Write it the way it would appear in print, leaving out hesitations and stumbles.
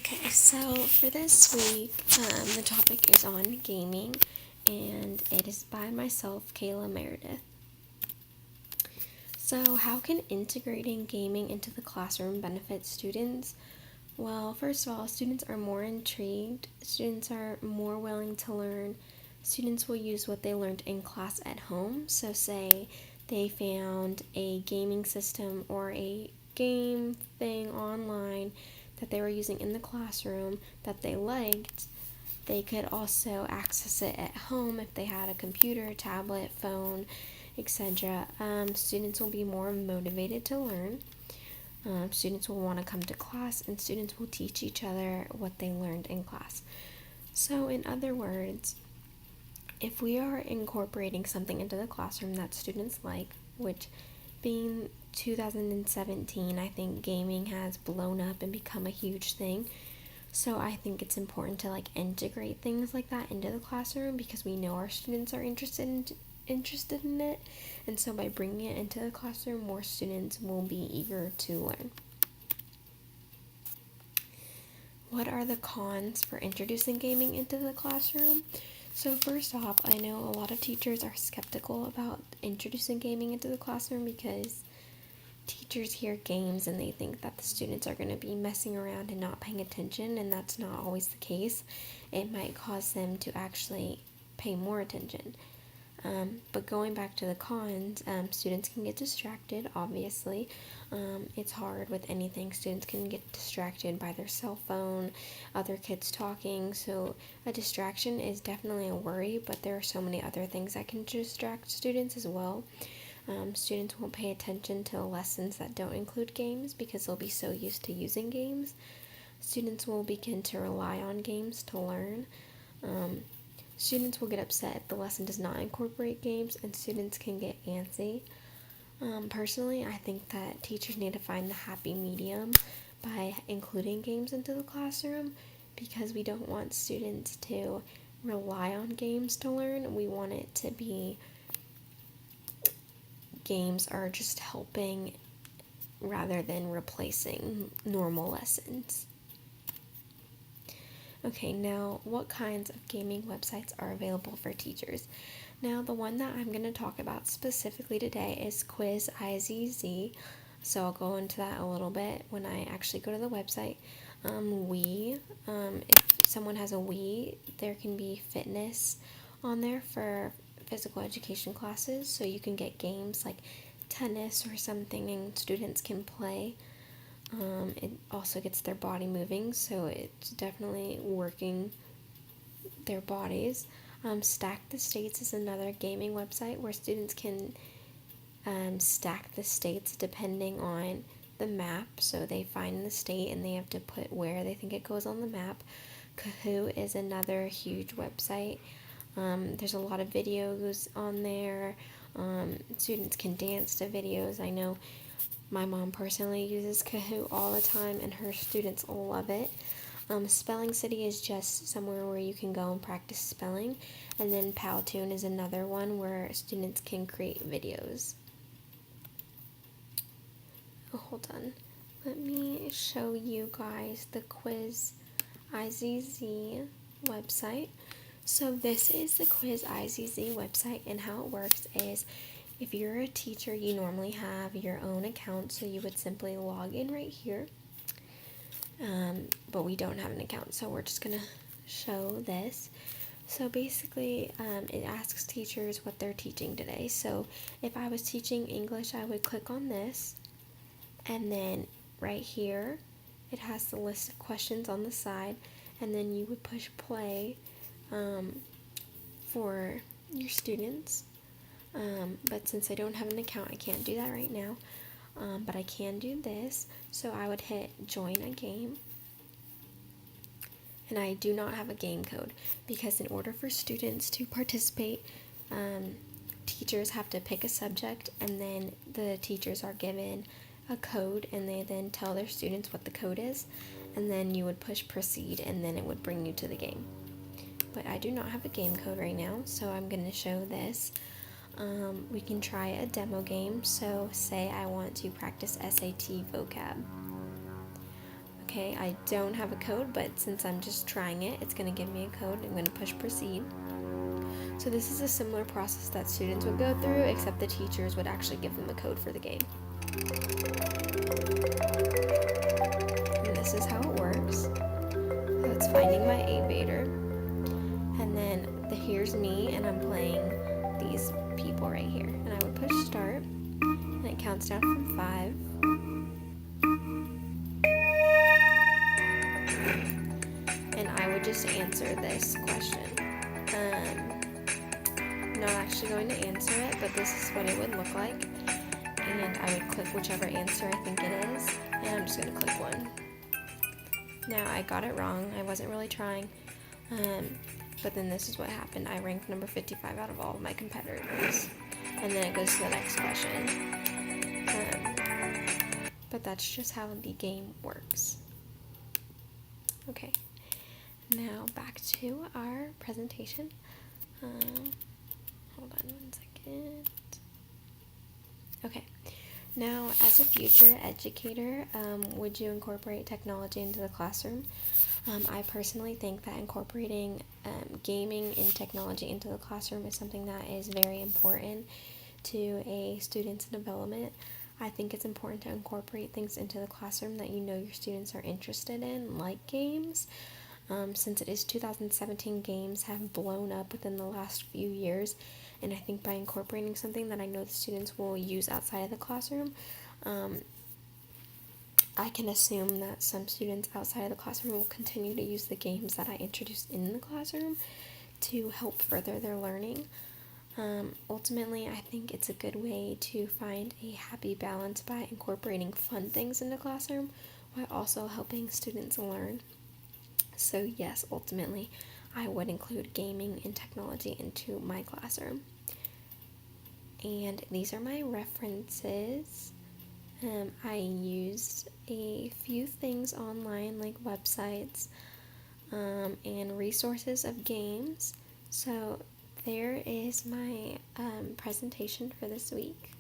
Okay, so for this week, the topic is on gaming, and it is by myself, Kayla Meredith. So, how can integrating gaming into the classroom benefit students? Well, first of all, students are more intrigued, students are more willing to learn, students will use what they learned in class at home. So, say they found a gaming system or a game thing online that they were using in the classroom that they liked, they could also access it at home if they had a computer, tablet, phone, etc. Students will be more motivated to learn. Students will want to come to class, and students will teach each other what they learned in class. So, in other words, if we are incorporating something into the classroom that students like, which being 2017, I think gaming has blown up and become a huge thing. So I think it's important to integrate things like that into the classroom because we know our students are interested in it, and so by bringing it into the classroom, more students will be eager to learn. What are the cons for introducing gaming into the classroom? So first off, I know a lot of teachers are skeptical about introducing gaming into the classroom because teachers hear games and they think that the students are going to be messing around and not paying attention, and that's not always the case. It might cause them to actually pay more attention. But going back to the cons, students can get distracted, obviously. It's hard with anything. Students can get distracted by their cell phone, other kids talking, so a distraction is definitely a worry, but there are so many other things that can distract students as well. Students won't pay attention to lessons that don't include games because they'll be so used to using games. Students will begin to rely on games to learn. Students will get upset if the lesson does not incorporate games, and students can get antsy. Personally, I think that teachers need to find the happy medium by including games into the classroom because we don't want students to rely on games to learn. We want it to be games are just helping rather than replacing normal lessons. Okay, now what kinds of gaming websites are available for teachers? Now, the one that I'm going to talk about specifically today is Quizizz. So I'll go into that a little bit when I actually go to the website. If someone has a Wii, there can be fitness on there for physical education classes, so you can get games like tennis or something and students can play. It also gets their body moving, so it's definitely working their bodies. Stack the States is another gaming website where students can stack the states depending on the map. So they find the state and they have to put where they think it goes on the map. Kahoot is another huge website. There's a lot of videos on there. Students can dance to videos. I know my mom personally uses Kahoot all the time, and her students love it. Spelling City is just somewhere where you can go and practice spelling, and then Powtoon is another one where students can create videos. Oh, hold on. Let me show you guys the Quizizz website. So this is the Quizizz website, and how it works is if you're a teacher, you normally have your own account, so you would simply log in right here. But we don't have an account, so we're just going to show this. So basically, it asks teachers what they're teaching today. So if I was teaching English, I would click on this, and then right here, it has the list of questions on the side, and then you would push play for your students. But since I don't have an account, I can't do that right now. But I can do this. So I would hit join a game. And I do not have a game code because in order for students to participate, teachers have to pick a subject, and then the teachers are given a code, and they then tell their students what the code is, and then you would push proceed, and then it would bring you to the game. But I do not have a game code right now, so I'm going to show this. We can try a demo game. So say I want to practice SAT vocab. Okay, I don't have a code, but since I'm just trying it, it's going to give me a code. I'm going to push proceed. So this is a similar process that students would go through, except the teachers would actually give them a code for the game. And this is how it works. So it's finding my aviator, and then here's me, and I'm playing these people right here. And I would push start, and it counts down from 5. And I would just answer this question. I'm not actually going to answer it, but this is what it would look like. And I would click whichever answer I think it is, and I'm just going to click 1. Now, I got it wrong. I wasn't really trying. But then this is what happened. I ranked number 55 out of all of my competitors. And then it goes to the next question. But that's just how the game works. Okay. Now back to our presentation. Hold on 1 second. Okay. Now, as a future educator, would you incorporate technology into the classroom? I personally think that incorporating gaming and technology into the classroom is something that is very important to a student's development. I think it's important to incorporate things into the classroom that you know your students are interested in, like games. Since it is 2017, games have blown up within the last few years, and I think by incorporating something that I know the students will use outside of the classroom, I can assume that some students outside of the classroom will continue to use the games that I introduced in the classroom to help further their learning. Ultimately, I think it's a good way to find a happy balance by incorporating fun things in the classroom while also helping students learn. So yes, ultimately, I would include gaming and technology into my classroom. And these are my references. I used a few things online, like websites and resources of games. So there is my presentation for this week.